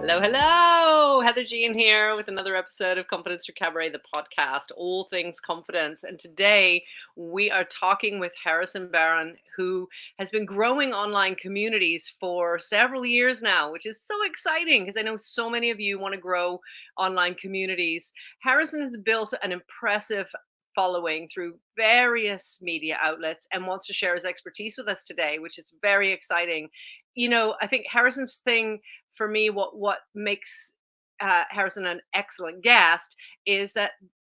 Hello, hello. Heather Jean here with another episode of Confidence Through Cabaret, the podcast, all things confidence. And today we are talking with Harrison Barron, who has been growing online communities for several years now, which is so exciting because I know so many of you want to grow online communities. Harrison has built an impressive following through various media outlets and wants to share his expertise with us today, which is very exciting. I think Harrison's thing for me, what makes Harrison an excellent guest is that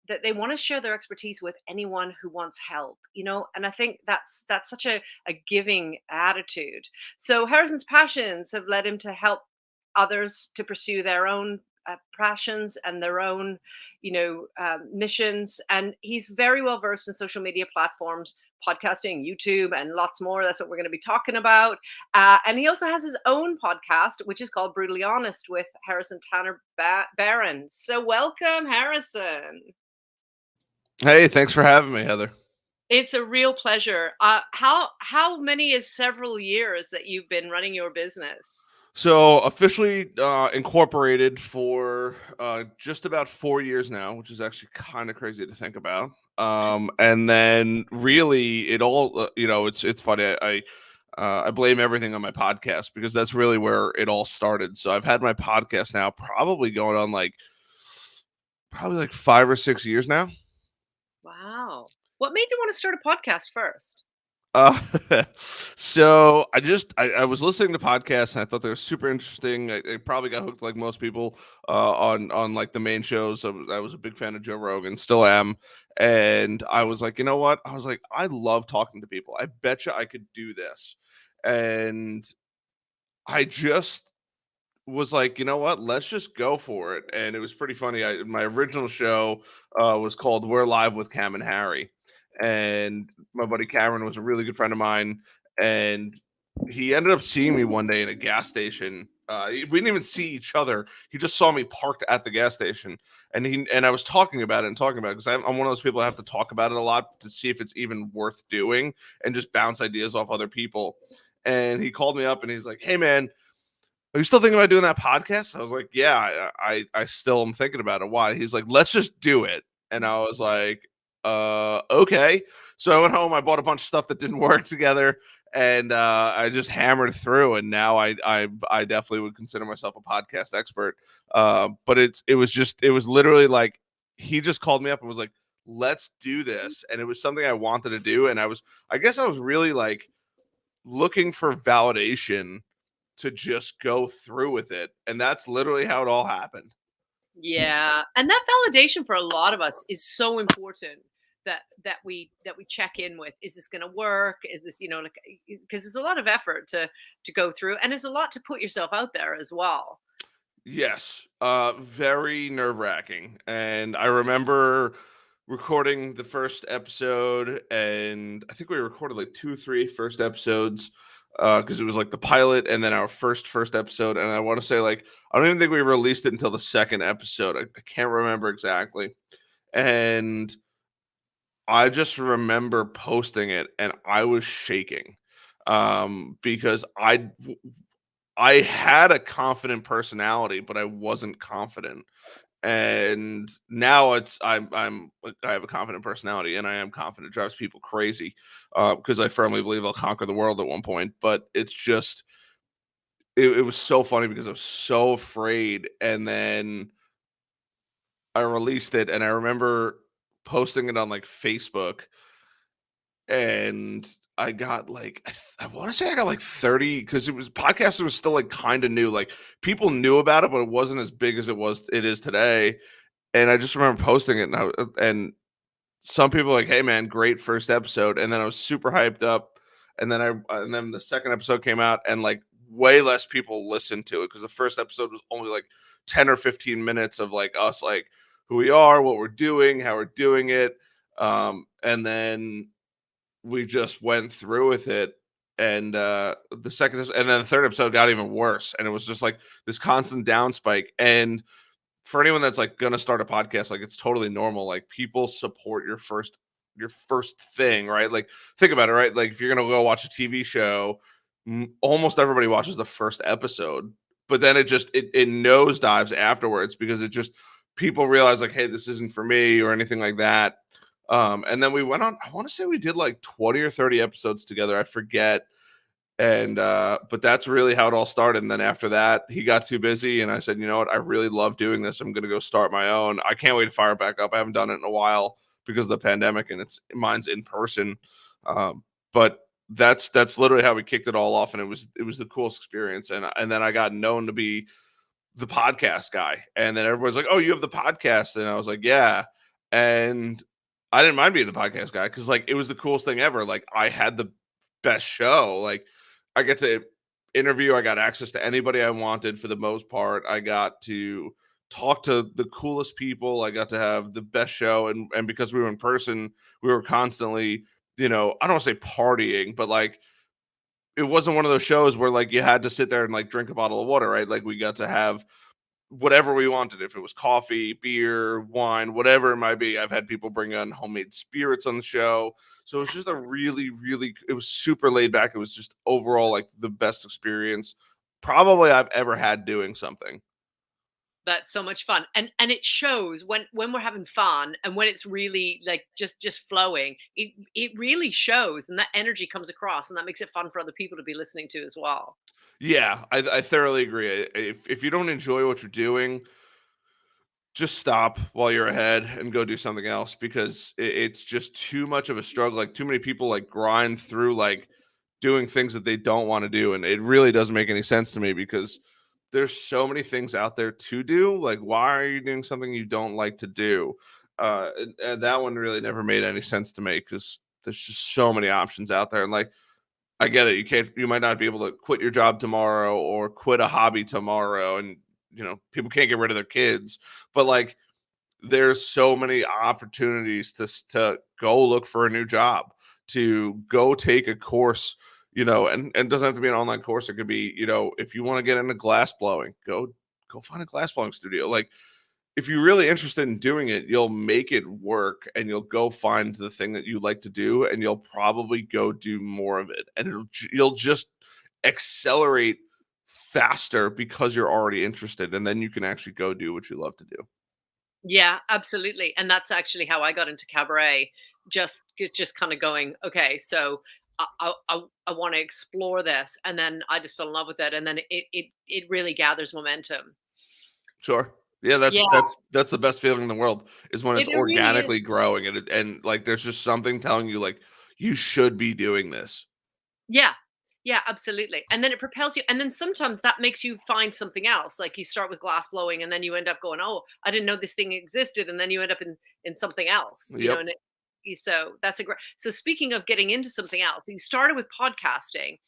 they want to share their expertise with anyone who wants help, and I think that's such a giving attitude. So Harrison's passions have led him to help others to pursue their own passions and their own missions, and he's very well versed in social media platforms, podcasting, YouTube, and lots more. That's what we're going to be talking about. And he also has his own podcast, which is called Brutally Honest with Harrison Tanner Barron. So welcome, Harrison. Hey, thanks for having me, Heather. It's a real pleasure. How many is several years that you've been running your business? So officially incorporated for just about 4 years now, which is actually kind of crazy to think about. And then really, it all it's funny. I blame everything on my podcast because that's really where it all started. So I've had my podcast now probably going on probably like 5 or 6 years now. Wow. What made you want to start a podcast first? Uh, so I was listening to podcasts and I thought they were super interesting. I probably got hooked like most people on like the main shows. I was a big fan of Joe Rogan, still am, and I was like, you know what? I was like, I love talking to people. I bet you I could do this, and I just was like, you know what? Let's just go for it. And it was pretty funny. My original show was called "We're Live with Cam and Harry," and my buddy Cameron was a really good friend of mine, and he ended up seeing me one day in a gas station. We didn't even see each other. He just saw me parked at the gas station, and I was talking about it because I'm one of those people that have to talk about it a lot to see if it's even worth doing and just bounce ideas off other people. And he called me up and he's like, "Hey man, are you still thinking about doing that podcast?" I was like, "Yeah, I still am thinking about it." Why? He's like, "Let's just do it." And I was like, okay. So I went home, I bought a bunch of stuff that didn't work together, and I just hammered through. And now I definitely would consider myself a podcast expert. But it was literally like he just called me up and was like, "Let's do this," and it was something I wanted to do, and I guess I was really like looking for validation to just go through with it. And that's literally how it all happened. Yeah, and that validation for a lot of us is so important that we check in with. Is this going to work? Is this, like, because it's a lot of effort to go through, and it's a lot to put yourself out there as well. Yes, very nerve wracking. And I remember recording the first episode, and I think we recorded like two or three first episodes because it was like the pilot and then our first episode. And I want to say like I don't even think we released it until the second episode. I can't remember exactly. And I just remember posting it and I was shaking because I had a confident personality, but I wasn't confident. And now I have a confident personality and I am confident. It drives people crazy because I firmly believe I'll conquer the world at one point. But it's just it was so funny because I was so afraid, and then I released it, and I remember posting it on like Facebook, and I got like I want to say I got like 30 because it was podcasting was still like kind of new. Like people knew about it, but it wasn't as big as it is today. And I just remember posting it, and some people were like, "Hey man, great first episode," and then I was super hyped up, and then the second episode came out, and like way less people listened to it because the first episode was only like 10 or 15 minutes of like us like who we are, what we're doing, how we're doing it, and then we just went through with it. And and then the third episode got even worse, and it was just like this constant down spike. And for anyone that's like gonna start a podcast, like it's totally normal. Like people support your first thing, right? Like think about it, right? Like if you're gonna go watch a TV show, almost everybody watches the first episode. but then it nosedives afterwards because it just people realize like, hey, this isn't for me or anything like that. And then we went on, I want to say we did like 20 or 30 episodes together. I forget. And but that's really how it all started. And then after that, he got too busy and I said, you know what, I really love doing this. I'm gonna go start my own. I can't wait to fire it back up. I haven't done it in a while because of the pandemic and it's mine's in person. But that's literally how we kicked it all off, and it was the coolest experience. And then I got known to be the podcast guy. And then everybody's like, "Oh, you have the podcast." And I was like, "Yeah." And I didn't mind being the podcast guy because like it was the coolest thing ever. Like I had the best show. Like I get to interview, I got access to anybody I wanted for the most part. I got to talk to the coolest people. I got to have the best show. And because we were in person, we were constantly, I don't want to say partying, but like it wasn't one of those shows where like you had to sit there and like drink a bottle of water, right? Like we got to have whatever we wanted. If it was coffee, beer, wine, whatever it might be. I've had people bring on homemade spirits on the show. So it was just a really, really, it was super laid back. It was just overall like the best experience probably I've ever had doing something. That's so much fun. And it shows when we're having fun and when it's really like just flowing, it really shows and that energy comes across and that makes it fun for other people to be listening to as well. Yeah, I thoroughly agree. If you don't enjoy what you're doing, just stop while you're ahead and go do something else because it's just too much of a struggle. Like too many people like grind through like doing things that they don't want to do, and it really doesn't make any sense to me because there's so many things out there to do. Like, why are you doing something you don't like to do? And that one really never made any sense to me because there's just so many options out there. And like, I get it. You might not be able to quit your job tomorrow or quit a hobby tomorrow, and people can't get rid of their kids, but like there's so many opportunities to go look for a new job, to go take a course, and it doesn't have to be an online course. It could be, if you want to get into glass blowing, go find a glass blowing studio. Like if you're really interested in doing it, you'll make it work and you'll go find the thing that you like to do and you'll probably go do more of it. And you'll just accelerate faster because you're already interested and then you can actually go do what you love to do. Yeah, absolutely. And that's actually how I got into cabaret. Just kind of going, okay, so I want to explore this, and then I just fell in love with it, and then it really gathers momentum. Sure. Yeah, that's Yeah, that's that's the best feeling in the world is when it's it really organically is. growing and like there's just something telling you like you should be doing this. Yeah. Yeah, absolutely. And then it propels you. And then sometimes that makes you find something else. Like you start with glass blowing and then you end up going, "Oh, I didn't know this thing existed." And then you end up in something else, Yep. and so that's a great. So speaking of getting into something else, you started with podcasting,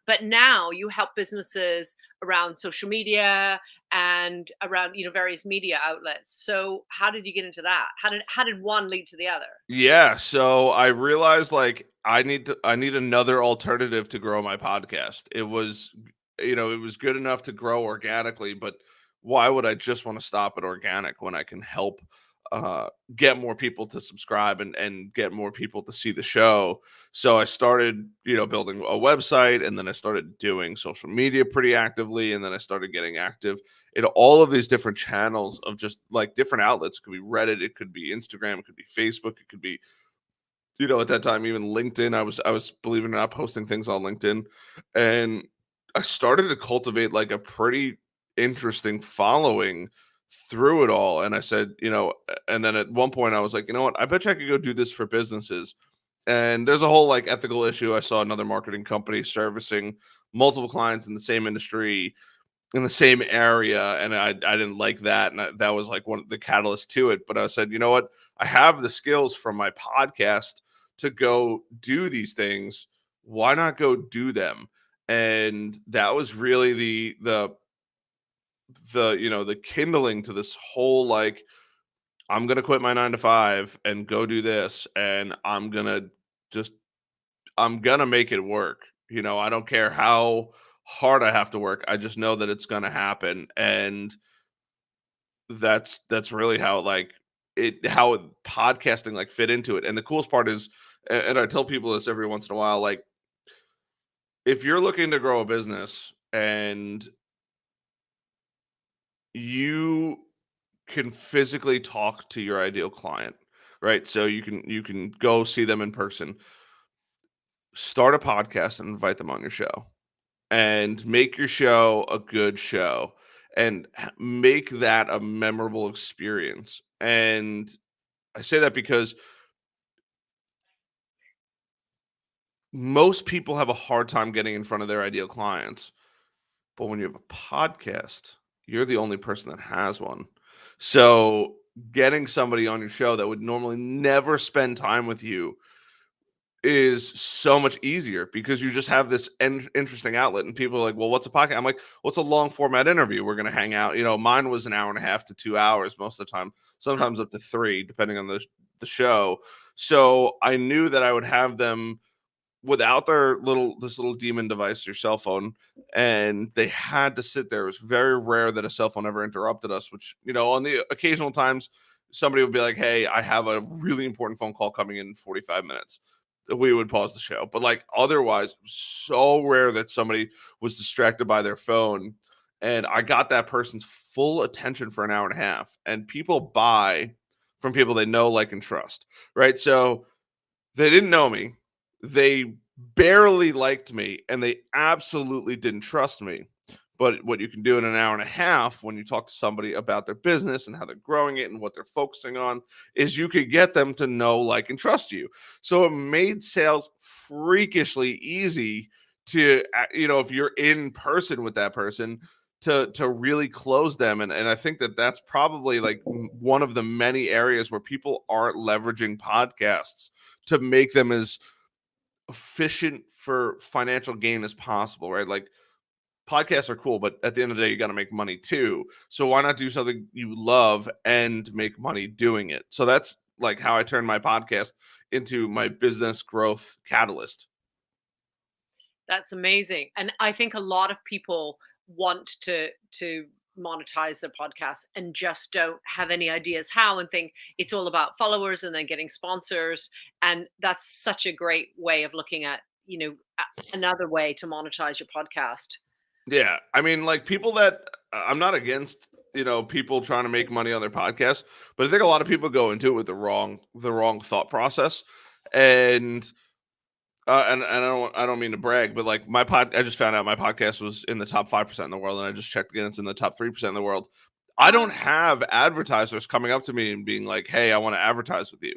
but now you help businesses around social media and around, various media outlets. So how did you get into that? How did one lead to the other? Yeah, so I realized like I need another alternative to grow my podcast. It was good enough to grow organically, but why would I just want to stop at organic when I can help get more people to subscribe and get more people to see the show? So I started, building a website and then I started doing social media pretty actively and then I started getting active in all of these different channels of just like different outlets. It could be Reddit, it could be Instagram, it could be Facebook, it could be, at that time even LinkedIn. I was believe it or not posting things on LinkedIn, and I started to cultivate like a pretty interesting following through it all. And I said, and then at one point I was like, you know what, I bet you I could go do this for businesses. And there's a whole like ethical issue. I saw another marketing company servicing multiple clients in the same industry in the same area, and I didn't like that, and that was like one of the catalysts to it. But I said, you know what? I have the skills from my podcast to go do these things. Why not go do them? And that was really the kindling to this whole like I'm gonna quit my 9 to 5 and go do this, and just I'm gonna make it work. I don't care how hard I have to work. I just know that it's gonna happen. And that's really how like podcasting like fit into it. And the coolest part is, and I tell people this every once in a while, like if you're looking to grow a business and you can physically talk to your ideal client, right? So you can go see them in person, start a podcast and invite them on your show, and make your show a good show, and make that a memorable experience. And I say that because most people have a hard time getting in front of their ideal clients. But when you have a podcast, you're the only person that has one. So getting somebody on your show that would normally never spend time with you is so much easier because you just have this interesting outlet. And people are like, well, what's a podcast? I'm like, what's a long format interview? We're going to hang out. Mine was an hour and a half to 2 hours most of the time, sometimes up to three, depending on the show. So I knew that I would have them without this little demon device, your cell phone, and they had to sit there. It was very rare that a cell phone ever interrupted us, which, on the occasional times somebody would be like, hey, I have a really important phone call coming in 45 minutes. We would pause the show. But like otherwise, it was so rare that somebody was distracted by their phone. And I got that person's full attention for an hour and a half. And people buy from people they know, like, and trust. Right. So they didn't know me. They barely liked me, and they absolutely didn't trust me. But what you can do in an hour and a half when you talk to somebody about their business and how they're growing it and what they're focusing on is you could get them to know, like, and trust you. So it made sales freakishly easy to, if you're in person with that person, to really close them. And I think that's probably like one of the many areas where people aren't leveraging podcasts to make them as efficient for financial gain as possible, right? Like, podcasts are cool, but at the end of the day, you got to make money too. So why not do something you love and make money doing it? So that's like how I turned my podcast into my business growth catalyst. That's amazing. And I think a lot of people want to monetize their podcasts and just don't have any ideas how, and think it's all about followers and then getting sponsors. And that's such a great way of looking at, another way to monetize your podcast. Yeah. I mean, like, people that I'm not against, people trying to make money on their podcast, but I think a lot of people go into it with the wrong thought process. And I don't mean to brag, but like I just found out my podcast was in the top 5% in the world, and I just checked again, it's in the top 3% in the world. I don't have advertisers coming up to me and being like, "Hey, I want to advertise with you."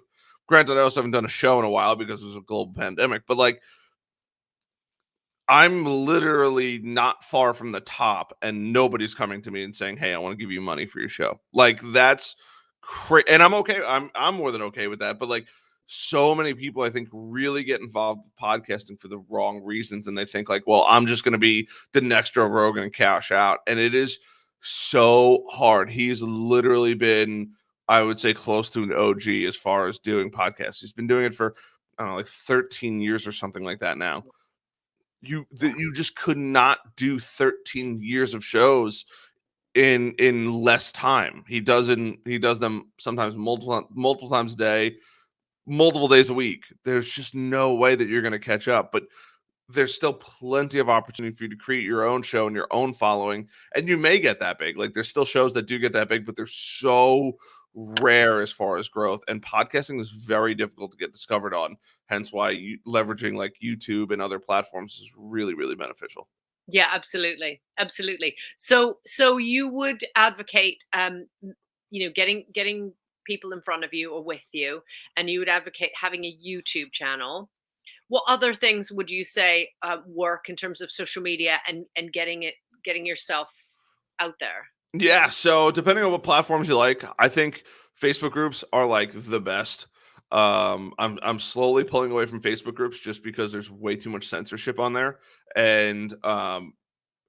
Granted, I also haven't done a show in a while because there's a global pandemic, but like, I'm literally not far from the top, and nobody's coming to me and saying, "Hey, I want to give you money for your show." Like, that's and I'm okay. I'm more than okay with that. But like, so many people, I think, really get involved with podcasting for the wrong reasons, and they think like, "Well, I'm just going to be the next Joe Rogan and cash out," and it is so hard. He's literally been, I would say, close to an OG as far as doing podcasts. He's been doing it for, I don't know, like 13 years or something like that now. You just could not do 13 years of shows in less time. He does them sometimes multiple times a day, multiple days a week. There's just no way that you're going to catch up, but there's still plenty of opportunity for you to create your own show and your own following, and you may get that big. Like, there's still shows that do get that big, but they're so rare as far as growth, and podcasting is very difficult to get discovered on, hence why leveraging like YouTube and other platforms is really, really beneficial. Yeah, absolutely. Absolutely. So you would advocate getting people in front of you or with you, and you would advocate having a YouTube channel. What other things would you say work in terms of social media and getting yourself out there? Yeah, so depending on what platforms you like, I think Facebook groups are like the best. I'm slowly pulling away from Facebook groups just because there's way too much censorship on there, and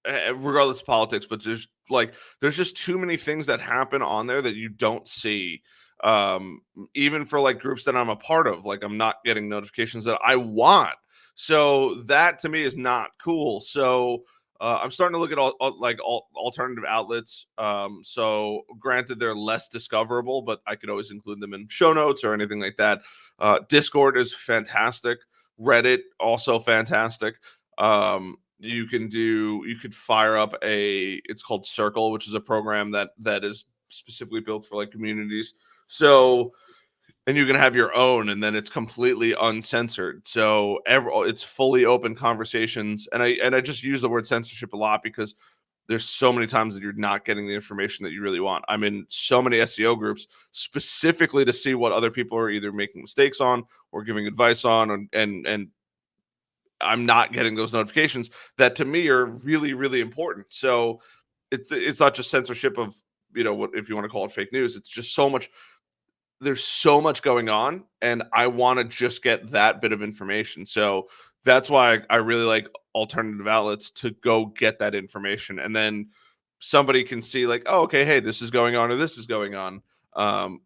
regardless of politics, but there's just too many things that happen on there that you don't see. Um, Even for like groups that I'm a part of, like, I'm not getting notifications that I want. So that to me is not cool. So I'm starting to look at all alternative outlets. So granted, they're less discoverable, but I could always include them in show notes or anything like that. Discord is fantastic. Reddit also fantastic. You could fire up it's called Circle, which is a program that is specifically built for like communities. So, and you can have your own, and then it's completely uncensored. So it's fully open conversations. And I just use the word censorship a lot because there's so many times that you're not getting the information that you really want. I'm in so many SEO groups specifically to see what other people are either making mistakes on or giving advice on, and I'm not getting those notifications that to me are really, really important. So it's not just censorship of, what, if you want to call it fake news. It's just so much. There's so much going on, and I want to just get that bit of information. So that's why I really like alternative outlets to go get that information, and then somebody can see like, oh, okay, hey, this is going on or this is going on. Um,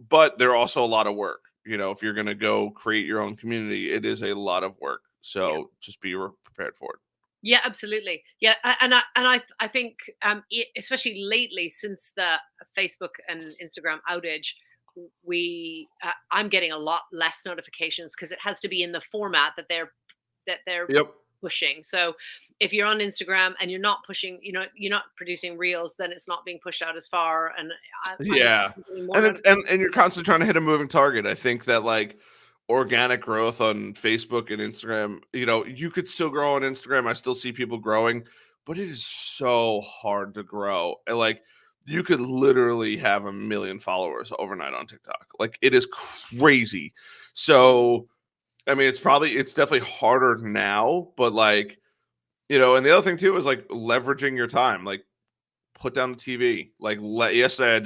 but they're also a lot of work. If you're going to go create your own community, it is a lot of work. Yeah. So just be prepared for it. Yeah, absolutely. Yeah, I think especially lately since the Facebook and Instagram outage, I'm getting a lot less notifications because it has to be in the format that they're Yep. pushing. So if you're on Instagram and you're not pushing, you're not producing reels, then it's not being pushed out as far. And I'm Yeah. getting more And it, notifications. and you're constantly trying to hit a moving target. I think that like organic growth on Facebook and Instagram, you could still grow on Instagram. I still see people growing, but it is so hard to grow. And like you could literally have 1 million followers overnight on TikTok. Like it is crazy. So I mean it's definitely harder now, but like, and the other thing too is like leveraging your time. Like put down the TV. Like yesterday,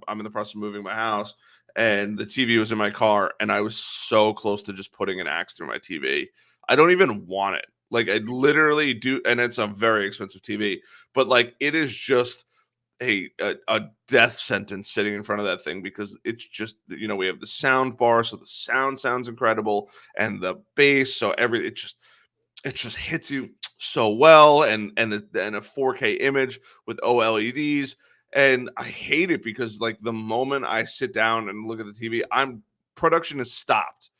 I'm in the process of moving my house, and the TV was in my car, and I was so close to just putting an axe through my TV. I don't even want it. Like I literally do, and it's a very expensive TV, but like it is just a death sentence sitting in front of that thing because it's just we have the sound bar, so the sound sounds incredible, and the bass, so it just hits you so well, and a 4K image with OLEDs. And I hate it because like the moment I sit down and look at the TV, production is stopped,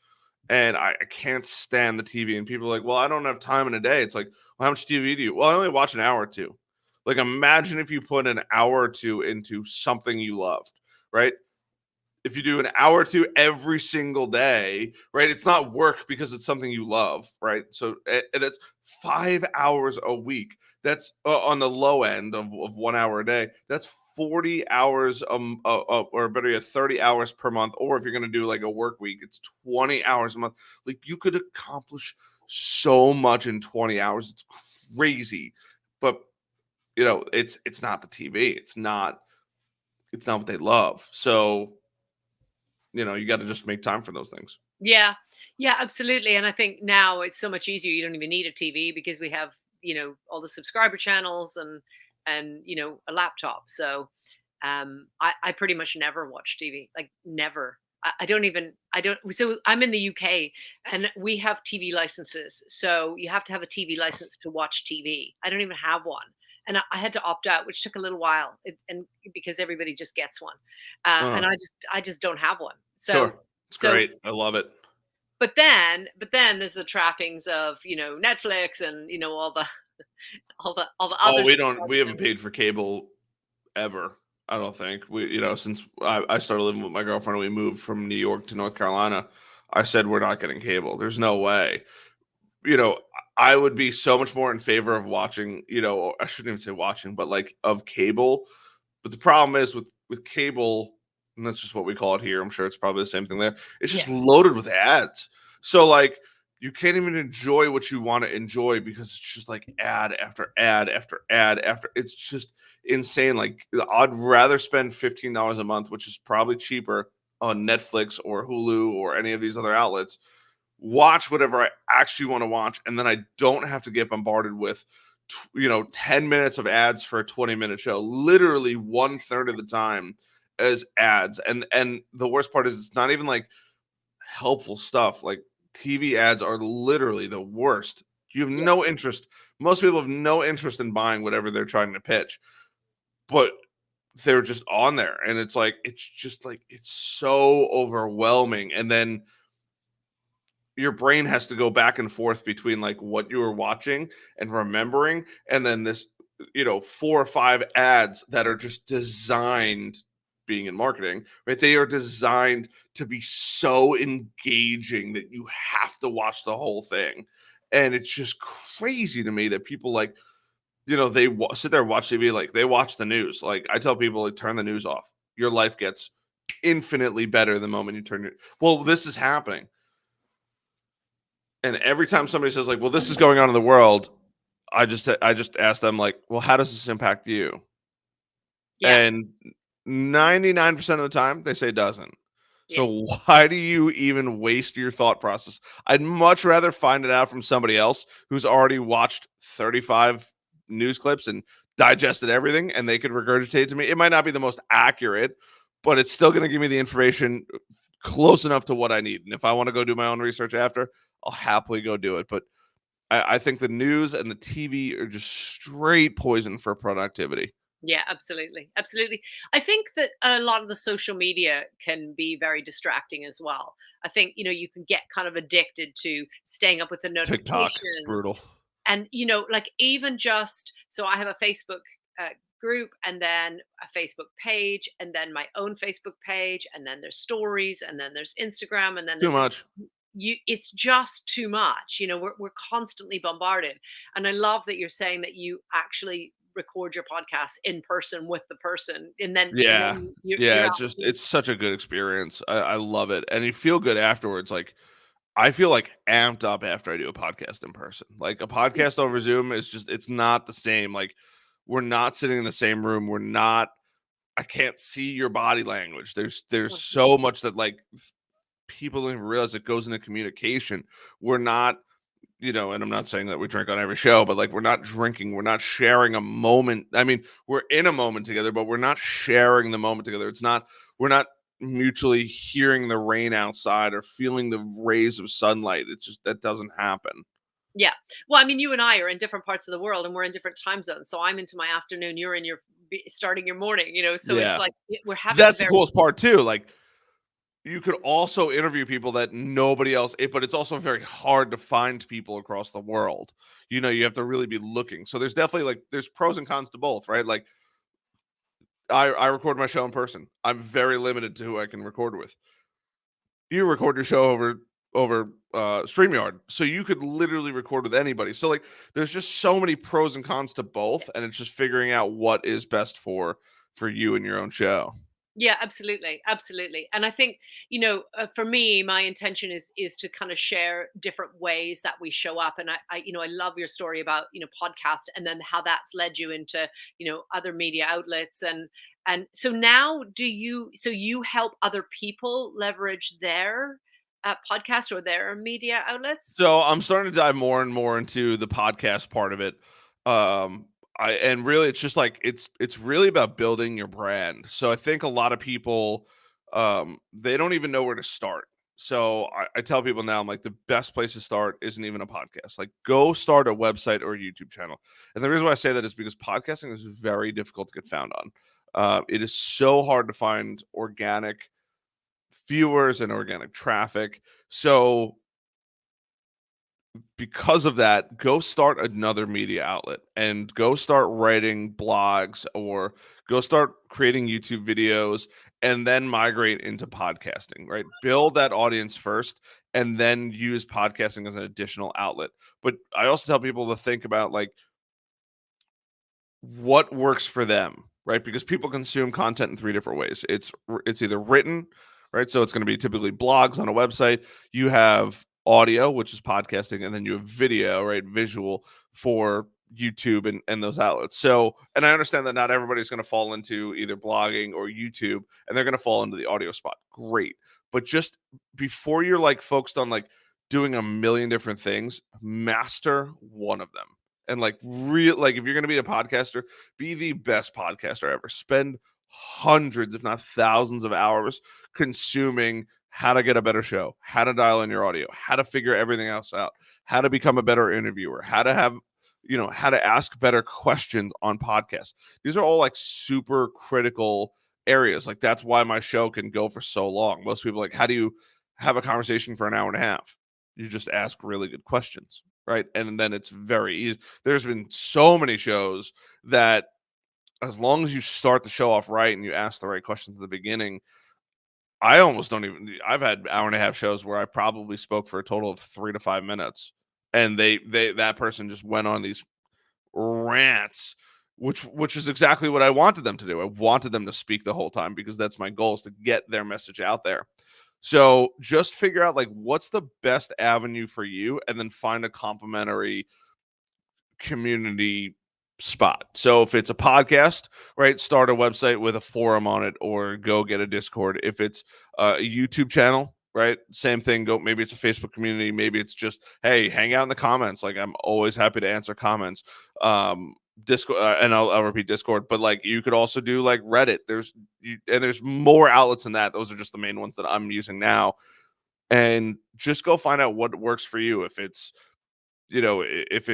and I can't stand the TV. And people are like, well, I don't have time in a day. It's like, well, how much TV do you? Well, I only watch an hour or two. Like imagine if you put an hour or two into something you loved, right? If you do an hour or two every single day, right? It's not work because it's something you love, right? So and that's 5 hours a week. That's on the low end of 1 hour a day. That's 40 hours, or better yet, 30 hours per month. Or if you're going to do like a work week, it's 20 hours a month. Like you could accomplish so much in 20 hours. It's crazy. But it's not the TV. It's not what they love. So you got to just make time for those things. Yeah, yeah, absolutely. And I think now it's so much easier. You don't even need a TV because we have, all the subscriber channels and a laptop. So I pretty much never watch TV. Like never. I don't even I don't so I'm in the UK and we have TV licenses. So you have to have a TV license to watch TV. I don't even have one. And I had to opt out, which took a little while, and because everybody just gets one, and Uh, I just don't have one. sure. It's So great. I love it. but then there's the trappings of Netflix and all the all the Oh, other we haven't subscriptions. paid for cable ever. I don't think since I started living with my girlfriend and we moved from New York to North Carolina, I said we're not getting cable. There's no way. You know, I would be so much more in favor of watching, or I shouldn't even say watching, but like of cable. But the problem is with cable, and that's just what we call it here. I'm sure it's probably the same thing there. It's Yeah, just loaded with ads. So like you can't even enjoy what you want to enjoy because it's just like ad after ad after ad after. It's just insane. Like I'd rather spend $15 a month, which is probably cheaper on Netflix or Hulu or any of these other outlets, watch whatever I actually want to watch, and then I don't have to get bombarded with 10 minutes of ads for a 20-minute show. Literally one third of the time as ads. And the worst part is it's not even like helpful stuff. Like TV ads are literally the worst. You have yeah, no interest. Most people have no interest in buying whatever they're trying to pitch, but they're just on there, and it's just like it's so overwhelming. And then your brain has to go back and forth between like what you were watching and remembering, and then this, 4 or 5 ads that are just designed, being in marketing, right? They are designed to be so engaging that you have to watch the whole thing. And it's just crazy to me that people like, they sit there and watch TV, like they watch the news. Like I tell people, like, turn the news off. Your life gets infinitely better the moment you turn it. Well, this is happening. And every time somebody says like, "Well, this is going on in the world," I just ask them like, "Well, how does this impact you?" Yes. And 99% of the time they say it doesn't. Yeah. So why do you even waste your thought process? I'd much rather find it out from somebody else who's already watched 35 news clips and digested everything, and they could regurgitate it to me. It might not be the most accurate, but it's still going to give me the information close enough to what I need. And if I want to go do my own research after, I'll happily go do it. But I think the news and the TV are just straight poison for productivity. Yeah, absolutely. Absolutely. I think that a lot of the social media can be very distracting as well. I think, you can get kind of addicted to staying up with the TikTok, it's notifications. brutal. And, like even just so I have a Facebook group and then a Facebook page and then my own Facebook page and then there's stories and then there's Instagram and then Too there's much. it's just too much. We're constantly bombarded. And I love that you're saying that you actually record your podcast in person with the person and Yeah. then Yeah, you're it's just actually it's such a good experience. I love it. And you feel good afterwards. Like I feel like amped up after I do a podcast in person. Like a podcast over Zoom is just it's not the same. Like we're not sitting in the same room. We're not I can't see your body language. There's so much that like people don't even realize it goes into communication. We're not, and I'm not saying that we drink on every show, but like we're not drinking, we're not sharing a moment. I mean, we're in a moment together, but we're not sharing the moment together. We're not mutually hearing the rain outside or feeling the rays of sunlight. It's just that doesn't happen. yeah. Well, I mean, you and I are in different parts of the world and we're in different time zones. So I'm into my afternoon, you're in your starting your morning, so it's Yeah. like we're having a That's the very coolest part too. Like you could also interview people that nobody else, but it's also very hard to find people across the world. You have to really be looking. So there's definitely like there's pros and cons to both, right? Like I record my show in person. I'm very limited to who I can record with. You record your show over StreamYard, so you could literally record with anybody. So like there's just so many pros and cons to both, and it's just figuring out what is best for you and your own show. Yeah, absolutely, absolutely. And I think, for me, my intention is to kind of share different ways that we show up. And I love your story about podcast, and then how that's led you into other media outlets. And so now, so you help other people leverage their podcast or their media outlets? So I'm starting to dive more and more into the podcast part of it. And really it's just like it's really about building your brand. So I think a lot of people they don't even know where to start. So I tell people now, I'm like the best place to start isn't even a podcast. Like go start a website or a YouTube channel. And the reason why I say that is because podcasting is very difficult to get found on. It is so hard to find organic viewers and organic traffic. So because of that, go start another media outlet and go start writing blogs or go start creating YouTube videos and then migrate into podcasting, right? Build that audience first and then use podcasting as an additional outlet. But I also tell people to think about like what works for them, right? Because people consume content in three different ways. It's either written, right? So it's going to be typically blogs on a website. You have audio, which is podcasting, and then you have video, right? Visual for YouTube and those outlets. So, and I understand that not everybody's going to fall into either blogging or YouTube, and they're going to fall into the audio spot. Great. But just before you're like focused on like doing a million different things, master one of them and like real like if you're going to be a podcaster, be the best podcaster ever. Spend hundreds if not thousands of hours consuming how to get a better show, how to dial in your audio, how to figure everything else out, how to become a better interviewer, how to have how to ask better questions on podcasts. These are all like super critical areas. Like that's why my show can go for so long. Most people like, how do you have a conversation for an hour and a half? You just ask really good questions, right? And then it's very easy. There's been so many shows that as long as you start the show off right and you ask the right questions at the beginning, I almost don't even. I've had hour and a half shows where I probably spoke for a total of 3 to 5 minutes, and they that person just went on these rants, which is exactly what I wanted them to do. I wanted them to speak the whole time because that's my goal, is to get their message out there. So just figure out like what's the best avenue for you, and then find a complementary community spot. So if it's a podcast, right, start a website with a forum on it, or go get a Discord. If it's a YouTube channel, right, same thing. Go, maybe it's a Facebook community, maybe it's just, hey, hang out in the comments. Like, I'm always happy to answer comments. Discord, and I'll repeat Discord, but like you could also do like Reddit. There's more outlets than that. Those are just the main ones that I'm using now. And just go find out what works for you. If it's, if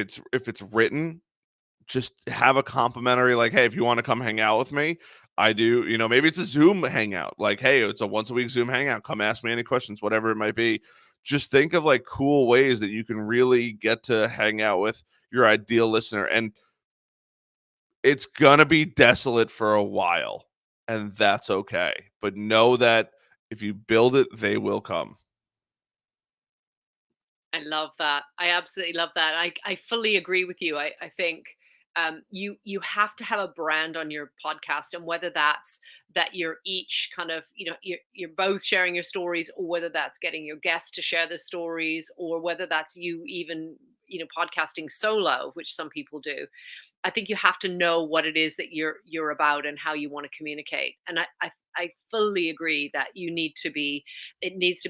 it's written, just have a complimentary, like, hey, if you want to come hang out with me, I do. Maybe it's a Zoom hangout, like, hey, it's a once a week Zoom hangout, come ask me any questions, whatever it might be. Just think of like cool ways that you can really get to hang out with your ideal listener. And it's gonna be desolate for a while, and that's okay, but know that if you build it, they will come. I love that. I absolutely love that. I fully agree with you. I think you have to have a brand on your podcast, and whether that's that you're each kind of, you're both sharing your stories, or whether that's getting your guests to share the stories, or whether that's you even, podcasting solo, which some people do. I think you have to know what it is that you're about and how you want to communicate. And I fully agree that it needs to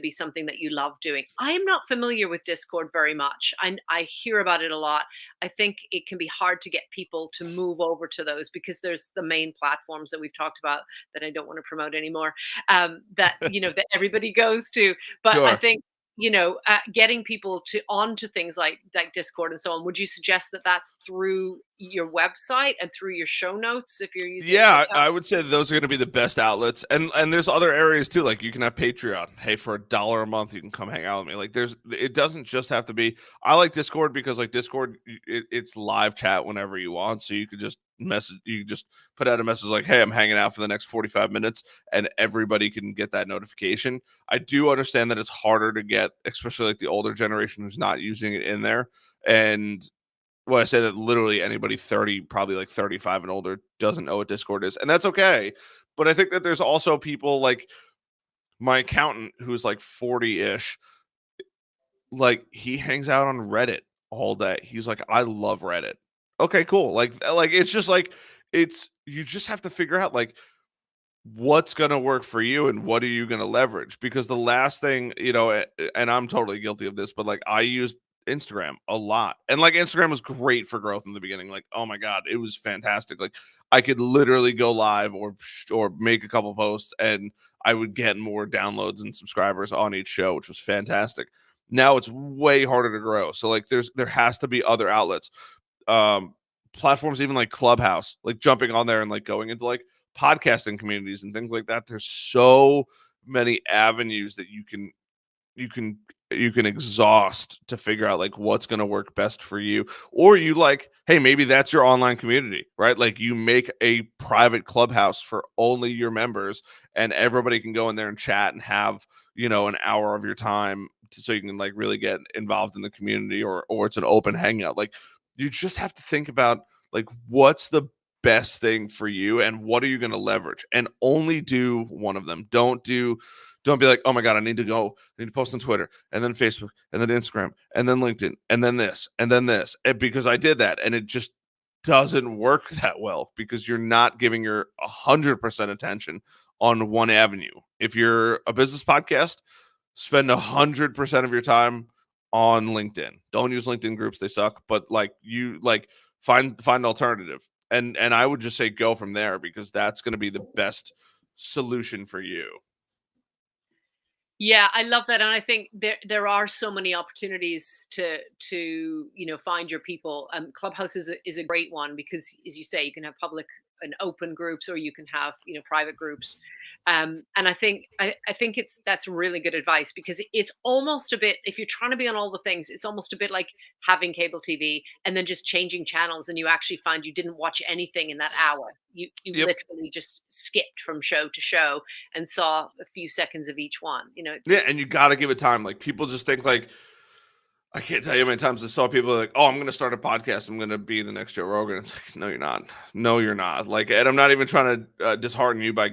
be something that you love doing. I am not familiar with Discord very much. I hear about it a lot. I think it can be hard to get people to move over to those, because there's the main platforms that we've talked about that I don't want to promote anymore. That that everybody goes to. But I Sure. think, getting people to onto things like Discord and so on. Would you suggest that that's through your website and through your show notes if you're using a Yeah, podcast? I would say those are going to be the best outlets, and there's other areas too. Like you can have Patreon. Hey, for $1 a month, you can come hang out with me. Like it doesn't just have to be. I like Discord because like Discord, it's live chat whenever you want, so you could just message. You just put out a message like, "Hey, I'm hanging out for the next 45 minutes," and everybody can get that notification. I do understand that it's harder to get, especially like the older generation who's not using it in there, and well, I say that literally anybody 30, probably like 35 and older, doesn't know what Discord is, and that's okay. But I think that there's also people like my accountant who's like 40-ish, like he hangs out on Reddit all day. He's like, I love Reddit. Okay, cool. Like it's just like it's you just have to figure out like what's going to work for you and what are you going to leverage, because the last thing, and I'm totally guilty of this, but like I used Instagram a lot, and like Instagram was great for growth in the beginning. Like, oh my god, it was fantastic. Like I could literally go live or make a couple posts and I would get more downloads and subscribers on each show, which was fantastic. Now it's way harder to grow, so like there has to be other outlets, um platforms, even like Clubhouse, like jumping on there and like going into like podcasting communities and things like that. There's so many avenues that you can you can exhaust to figure out like what's going to work best for you. Or you like, hey, maybe that's your online community, right? Like you make a private Clubhouse for only your members, and everybody can go in there and chat and have, an hour of your time so you can like really get involved in the community, or it's an open hangout. Like you just have to think about like what's the best thing for you and what are you going to leverage, and only do one of them. Don't be like, oh my god, I need to post on Twitter and then Facebook and then Instagram and then LinkedIn and then this and then this, and because I did that and it just doesn't work that well, because you're not giving your 100% attention on one avenue. If you're a business podcast, spend 100% of your time on LinkedIn. Don't use LinkedIn groups; they suck. But like find an alternative, and I would just say go from there, because that's going to be the best solution for you. Yeah, I love that, and I think there are so many opportunities to find your people. Clubhouse is a great one because, as you say, you can have public and open groups, or you can have private groups. And I think that's really good advice, because it's almost a bit, if you're trying to be on all the things, it's almost a bit like having cable TV and then just changing channels, and you actually find you didn't watch anything in that hour. You Yep. literally just skipped from show to show and saw a few seconds of each one. Yeah, and you got to give it time. Like people just think like I can't tell you how many times I saw people like, "Oh, I'm going to start a podcast. I'm going to be the next Joe Rogan." It's like, no, you're not. No, you're not. Like, and I'm not even trying to dishearten you by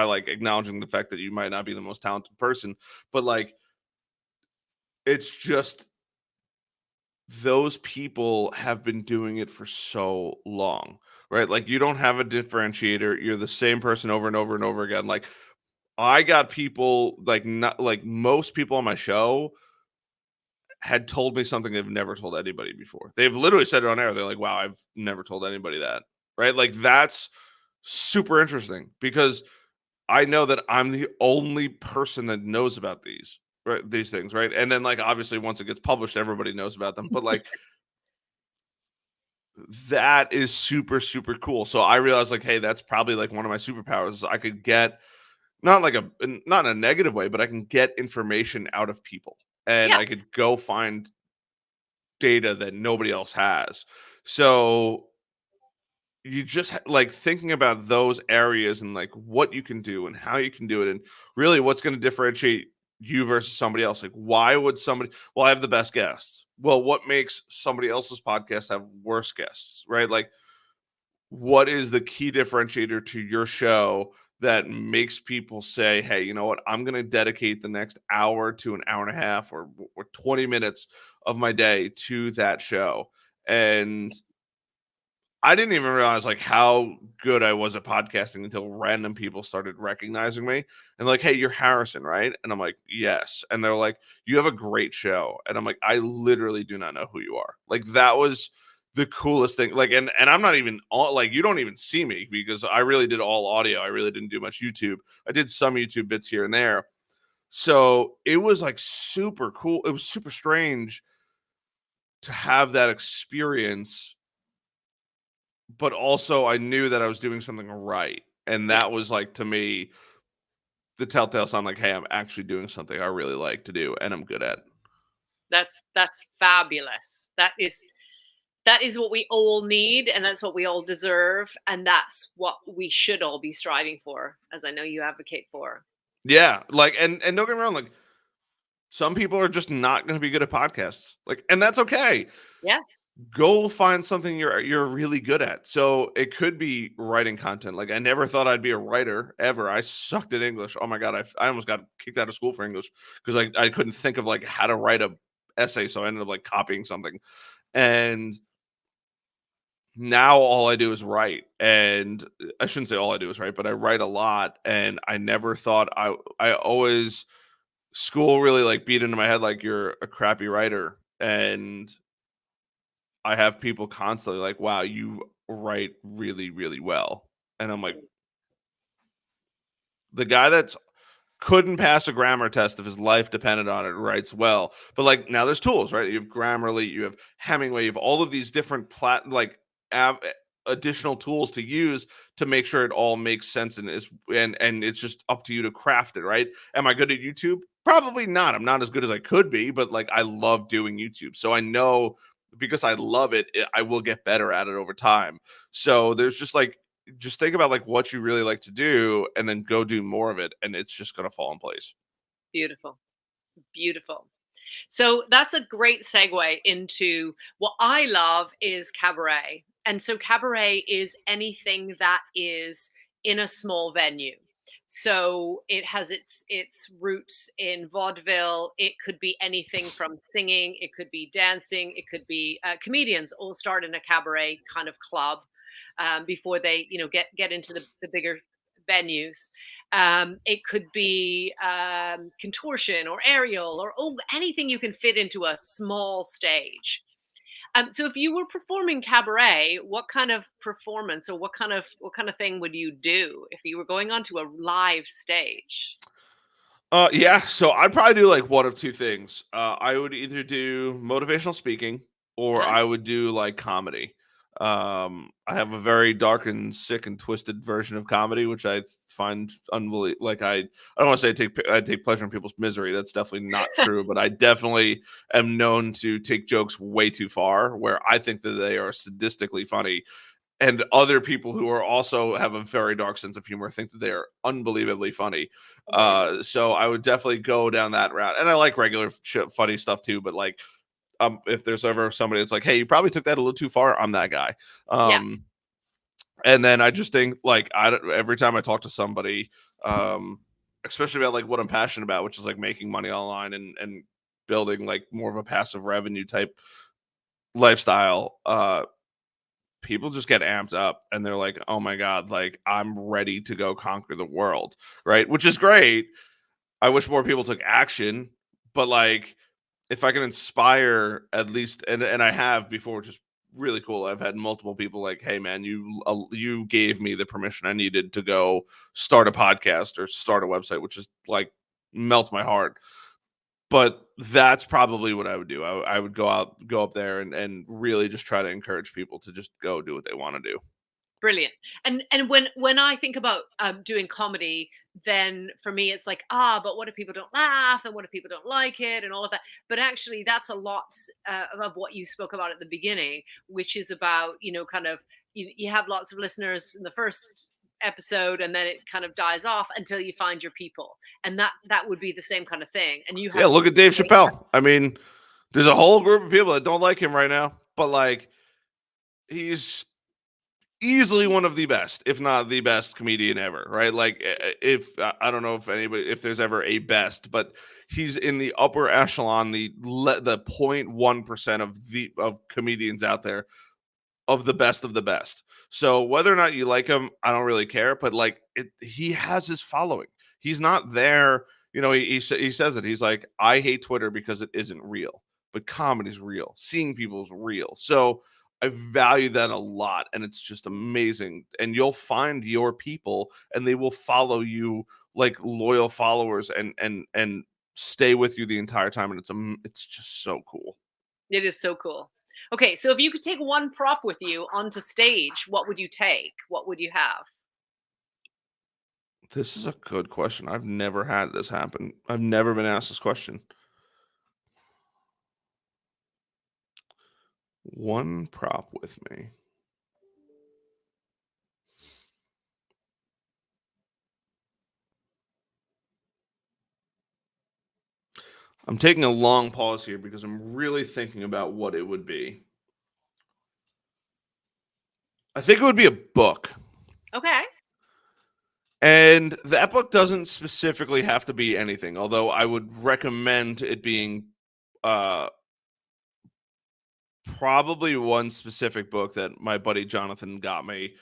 like acknowledging the fact that you might not be the most talented person, but like, it's just those people have been doing it for so long, right? Like, you don't have a differentiator. You're the same person over and over and over again. Like, I got people like not like most people on my show had told me something they've never told anybody before. They've literally said it on air. They're like, "Wow, I've never told anybody that." Right? Like that's super interesting because I know that I'm the only person that knows about these things, right? And then like obviously once it gets published, everybody knows about them. But like that is super super cool. So I realized like, hey, that's probably like one of my superpowers. I could get not like not in a negative way, but I can get information out of people and Yeah, I could go find data that nobody else has. So you just like thinking about those areas and like what you can do and how you can do it and really what's going to differentiate you versus somebody else. Like why would somebody well, I have the best guests. Well, what makes somebody else's podcast have worse guests, right? Like what is the key differentiator to your show that makes people say, "Hey, you know what? I'm going to dedicate the next hour to an hour and a half or 20 minutes of my day to that show." And I didn't even realize like how good I was at podcasting until random people started recognizing me and like, "Hey, you're Harrison, right?" And I'm like, "Yes." And they're like, "You have a great show." And I'm like, "I literally do not know who you are." Like that was the coolest thing. Like, and I'm not even all like you don't even see me because I really did all audio. I really didn't do much YouTube. I did some YouTube bits here and there. So it was like super cool. It was super strange to have that experience, but also I knew that I was doing something right. And yeah. that was like to me the telltale sign like, hey, I'm actually doing something I really like to do and I'm good at. That's fabulous. That is what we all need, and that's what we all deserve, and that's what we should all be striving for, as I know you advocate for. Yeah. Like and don't get me wrong, like some people are just not gonna be good at podcasts. Like, and that's okay. Yeah. Go find something you're really good at. So it could be writing content. Like I never thought I'd be a writer ever. I sucked at English. Oh my god, I almost got kicked out of school for English because I couldn't think of like how to write a essay. So I ended up like copying something. And now all I do is write. And I shouldn't say all I do is write, but I write a lot. And I never thought I always school really like beat into my head like you're a crappy writer. And I have people constantly like, "Wow, you write really, really well." And I'm like, the guy that's couldn't pass a grammar test if his life depended on it writes well. But like now there's tools, right? You have Grammarly, you have Hemingway, you have all of these different additional tools to use to make sure it all makes sense and it's just up to you to craft it, right? Am I good at YouTube? Probably not. I'm not as good as I could be, but like I love doing YouTube. So I know because I love it, I will get better at it over time. So there's just like just think about like what you really like to do and then go do more of it and it's just going to fall in place. Beautiful. Beautiful. So that's a great segue into what I love is cabaret. And so cabaret is anything that is in a small venue. So it has its roots in vaudeville. It could be anything from singing, it could be dancing, it could be comedians all start in a cabaret kind of club before they get into the bigger venues. It could be contortion or aerial or anything you can fit into a small stage. So if you were performing cabaret, what kind of performance or what kind of thing would you do if you were going onto a live stage? Yeah, so I'd probably do like one of two things. I would either do motivational speaking or Uh-huh. I would do like comedy. I have a very dark and sick and twisted version of comedy, which I find unbelievable. Like I don't want to say I take pleasure in people's misery. That's definitely not true, but I definitely am known to take jokes way too far, where I think that they are sadistically funny, and other people who are also have a very dark sense of humor think that they are unbelievably funny. Amazing. So I would definitely go down that route, and I like regular funny stuff too. But like, if there's ever somebody that's like, "Hey, you probably took that a little too far," I'm that guy. Yeah. Um, and then I just think like every time I talk to somebody, um, especially about like what I'm passionate about, which is like making money online and building like more of a passive revenue type lifestyle. People just get amped up and they're like, "Oh my god, like I'm ready to go conquer the world." Right? Which is great. I wish more people took action, but like if I can inspire at least and I have before, which is really cool. I've had multiple people like, "Hey man, you gave me the permission I needed to go start a podcast or start a website," which is like melts my heart. But that's probably what I would do. I would go up there and really just try to encourage people to just go do what they want to do. Brilliant. And when I think about doing comedy, then for me it's like, but what if people don't laugh, and what if people don't like it, and all of that. But actually, that's a lot of what you spoke about at the beginning, which is about, kind of, you have lots of listeners in the first episode, and then it kind of dies off until you find your people, and that would be the same kind of thing. And you Yeah, have look at Dave great. Chappelle. I mean, there's a whole group of people that don't like him right now, but like he's easily one of the best, if not the best comedian ever, right? Like if I don't know if anybody if there's ever a best, but he's in the upper echelon, the 0.1% of comedians out there of the best. So whether or not you like him, I don't really care. But like, he has his following. He's not there. You know, he says it. He's like, I hate Twitter because it isn't real, but comedy's real. Seeing people's real. So I value that a lot, and it's just amazing. And you'll find your people, and they will follow you like loyal followers, and stay with you the entire time. And it's just so cool. It is so cool. Okay, so if you could take one prop with you onto stage, what would you take? What would you have? This is a good question. I've never had this happen. I've never been asked this question. One prop with me. I'm taking a long pause here because I'm really thinking about what it would be. I think it would be a book. Okay. And that book doesn't specifically have to be anything, although I would recommend it being uh probably one specific book that my buddy Jonathan got me,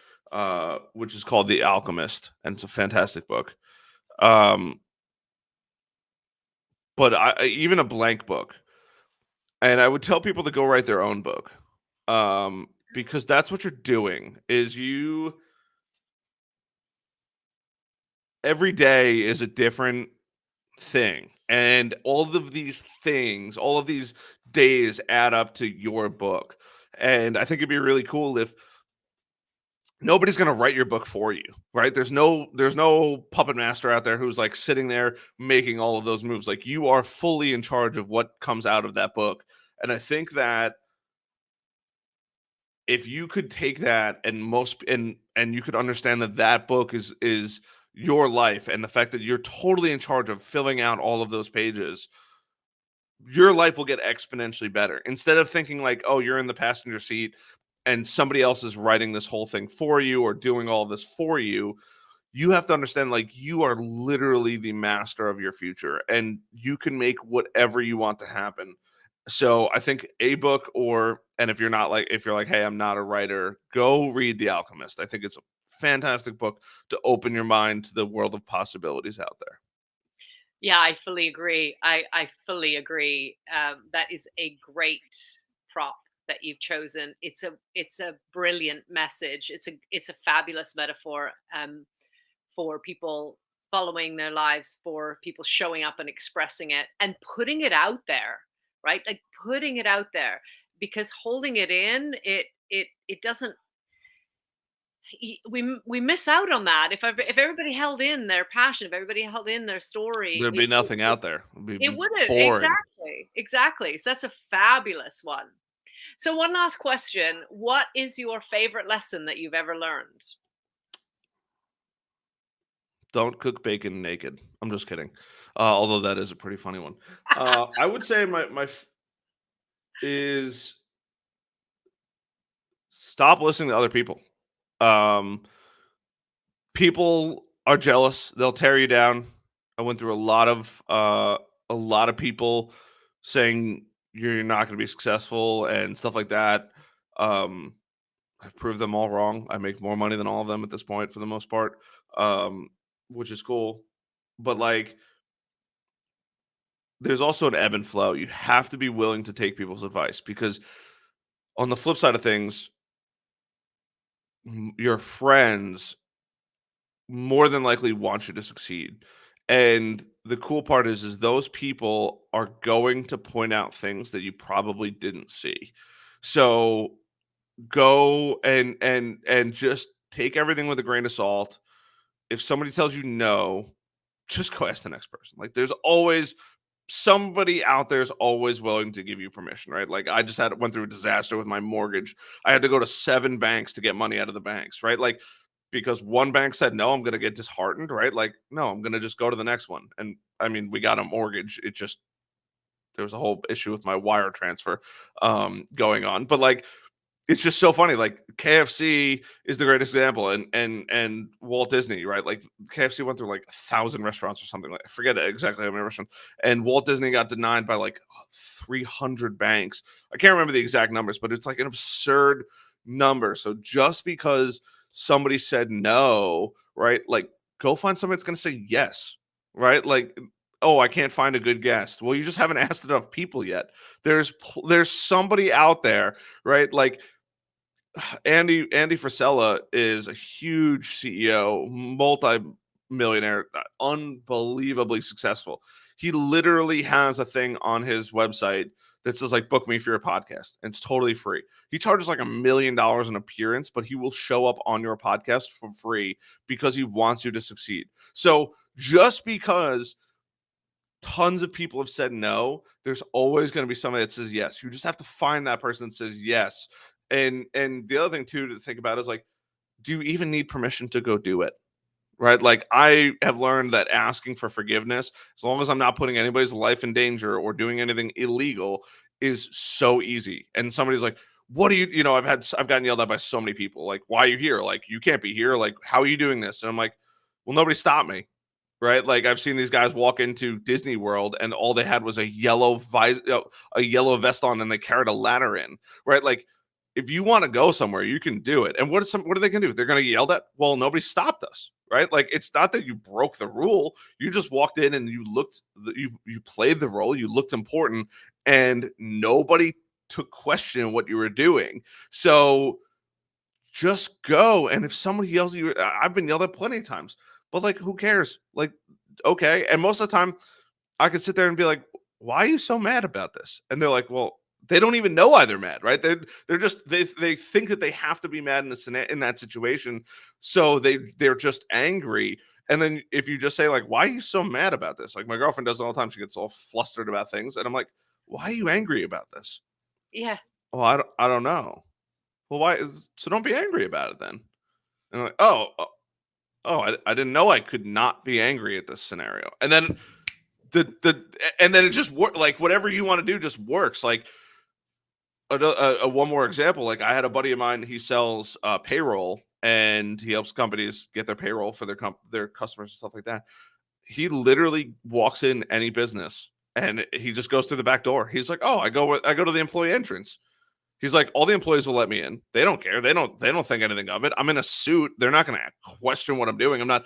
which is called The Alchemist, and it's a fantastic book. Um, but even a blank book. And I would tell people to go write their own book. Because that's what you're doing is you every day is a different thing. And all of these things, all of these days add up to your book. And I think it'd be really cool if nobody's going to write your book for you, right? There's no puppet master out there who's like sitting there making all of those moves. Like you are fully in charge of what comes out of that book. And I think that if you could take that and you could understand that that book is your life, and the fact that you're totally in charge of filling out all of those pages, your life will get exponentially better. Instead of thinking like, oh, you're in the passenger seat and somebody else is writing this whole thing for you or doing all of this for you, you have to understand like you are literally the master of your future and you can make whatever you want to happen. So I think a book, or and if you're like, hey, I'm not a writer, go read The Alchemist. I think it's a fantastic book to open your mind to the world of possibilities out there. Yeah, I fully agree. I fully agree. That is a great prop that you've chosen. It's a brilliant message. It's a fabulous metaphor for people. following their lives for people showing up and expressing it and putting it out there, right? Like putting it out there, because holding it in, it doesn't, we miss out on that. If everybody held in their passion, if everybody held in their story, There'd be nothing out there. It'd it be wouldn't. boring. Exactly. So that's a fabulous one. So one last question: what is your favorite lesson that you've ever learned? Don't cook bacon naked. I'm just kidding. Although that is a pretty funny one. I would say is stop listening to other people. Um, People are jealous. They'll tear you down. I went through a lot of people saying you're not going to be successful and stuff like that. Um, I've proved them all wrong. I make more money than all of them at this point for the most part, um, which is cool. But like, there's also an ebb and flow. You have to be willing to take people's advice because on the flip side of things, your friends more than likely want you to succeed. And the cool part is those people are going to point out things that you probably didn't see. So go and just take everything with a grain of salt. If somebody tells you no, just go ask the next person. Like there's always somebody out there is always willing to give you permission, right? Like I just went through a disaster with my mortgage. I had to go to 7 banks to get money out of the banks, right? Like because one bank said no, I'm going to get disheartened, right? Like no, I'm going to just go to the next one. And I mean, we got a mortgage. It just there was a whole issue with my wire transfer going on, but like it's just so funny. Like KFC is the great example, and Walt Disney, right? Like KFC went through like 1,000 restaurants or something. Like I forget exactly how many restaurants. And Walt Disney got denied by like 300 banks. I can't remember the exact numbers, but it's like an absurd number. So just because somebody said no, right? Like go find somebody that's going to say yes, right? Like oh, I can't find a good guest. Well, you just haven't asked enough people yet. There's somebody out there, right? Like Andy Frisella is a huge CEO, multi-millionaire, unbelievably successful. He literally has a thing on his website that says like book me for your podcast. And it's totally free. He charges like $1 million an appearance, but he will show up on your podcast for free because he wants you to succeed. So just because tons of people have said no, there's always going to be somebody that says yes. You just have to find that person that says yes. And the other thing too to think about is like, do you even need permission to go do it? Right? Like I have learned that asking for forgiveness, as long as I'm not putting anybody's life in danger or doing anything illegal, is so easy. And somebody's like, what do you know, I've gotten yelled at by so many people. Like, why are you here? Like, you can't be here. Like, how are you doing this? And I'm like, well, nobody stopped me. Right? Like I've seen these guys walk into Disney World and all they had was a yellow vest on, and they carried a ladder in. Right? Like if you want to go somewhere, you can do it. And what are they going to do? They're going to get yelled at? Well, nobody stopped us, right? Like it's not that you broke the rule. You just walked in and you played the role. You looked important, and nobody took question what you were doing. So just go. And if somebody yells at you, I've been yelled at plenty of times, but like, who cares? Like, okay. And most of the time, I could sit there and be like, why are you so mad about this? And they're like, well, they don't even know why they're mad, right? They're just they think that they have to be mad in that situation, so they're just angry. And then if you just say like, why are you so mad about this? Like my girlfriend does it all the time. She gets all flustered about things, and I'm like, why are you angry about this? Yeah. Well, I don't know. Well, why? So don't be angry about it then. And I'm like, oh, I didn't know I could not be angry at this scenario. And then and then it just like whatever you want to do just works. Like one more example, like I had a buddy of mine, he sells payroll, and he helps companies get their payroll for their customers and stuff like that. He literally walks in any business and he just goes through the back door. He's like, oh, I go to the employee entrance. He's like, all the employees will let me in. They don't care. They don't think anything of it. I'm in a suit. They're not going to question what I'm doing. I'm not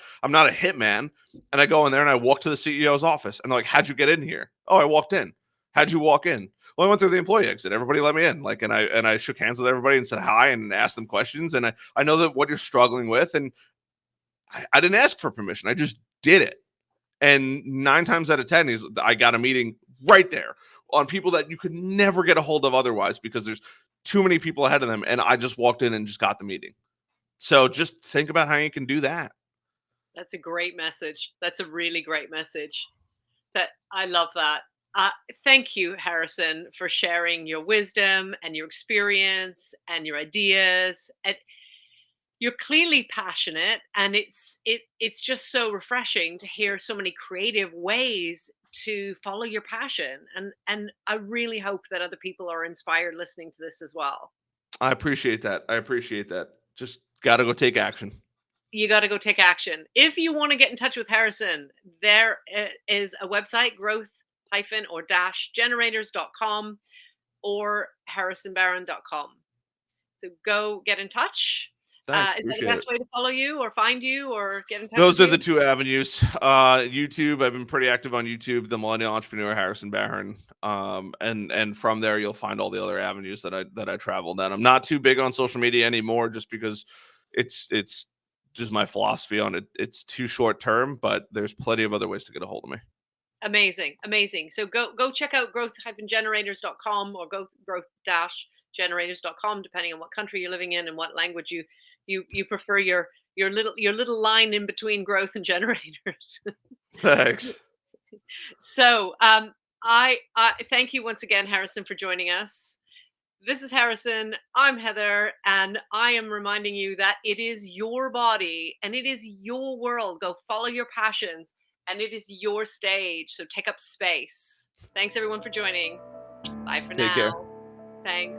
a hitman. And I go in there and I walk to the CEO's office, and they're like, how'd you get in here? Oh, I walked in. How'd you walk in? Well, I went through the employee exit. Everybody let me in. Like, and I shook hands with everybody and said hi and asked them questions. And I know that what you're struggling with, and I didn't ask for permission. I just did it. And 9 times out of 10, I got a meeting right there on people that you could never get a hold of otherwise because there's too many people ahead of them. And I just walked in and just got the meeting. So just think about how you can do that. That's a great message. That's a really great message. I love that. Thank you, Harrison, for sharing your wisdom and your experience and your ideas. And you're clearly passionate, and it's just so refreshing to hear so many creative ways to follow your passion. And I really hope that other people are inspired listening to this as well. I appreciate that. I appreciate that. Just got to go take action. You got to go take action. If you want to get in touch with Harrison, there is a website, growth-or-generators.com or harrisonbarron.com. So go get in touch. Thanks. Is that the Appreciate best it. way to follow you or find you or get in touch Those with are you? the 2 avenues. YouTube, I've been pretty active on YouTube, the Millennial Entrepreneur Harrison Barron. And from there you'll find all the other avenues that I travel down. I'm not too big on social media anymore just because it's just my philosophy on it. It's too short term, but there's plenty of other ways to get a hold of me. Amazing. So go check out growth-generators.com or growth-generators.com, depending on what country you're living in and what language you prefer your little line in between growth and generators. Thanks. So I thank you once again, Harrison, for joining us. This is Harrison. I'm Heather, and I am reminding you that it is your body and it is your world. Go follow your passions, and it is your stage. So take up space. Thanks, everyone, for joining. Bye for Take now. care. Thanks.